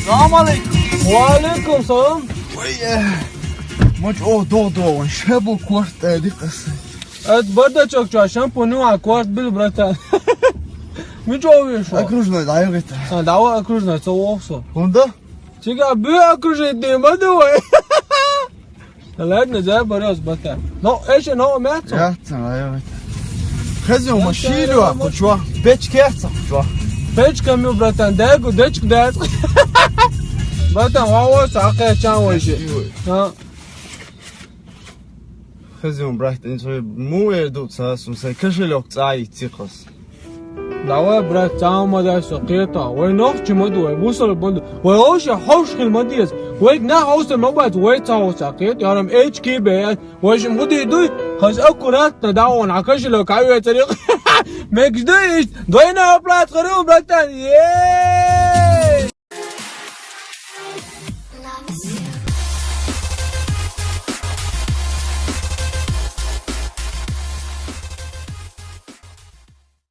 السلام عليكم. وعليكم السلام. وياه مجموع دو ونشربوا كورت دي قصة. اتبدا çok şampuan akvart bil bratan. Mi çoğuyor şu. Окружная дайвета. Dava akružna co oso. Onda? Čega bi akružiti baduje. Ладно, за борос бата. Но эше но мяцо. Яца дайвета. Хазio машину ако чува. Печ керца чува. Печка ми брatan дего дечк дец. Братан ваво сақа чан вайше. Ha. Хазio брат инсо му едут сасум сай кашелок цай цикос. دعوة برات تعمد سقيطة وينوخ جمدو ويبوصل البندو ويوش حوش المديس ويك نا حوش المبات ويتاو سقيط يارم اتش كي بيات ويش مدي دوي خز اكورات نداون عكاش لو كايو طريق مكش دويش دوينا بلات خريو براتان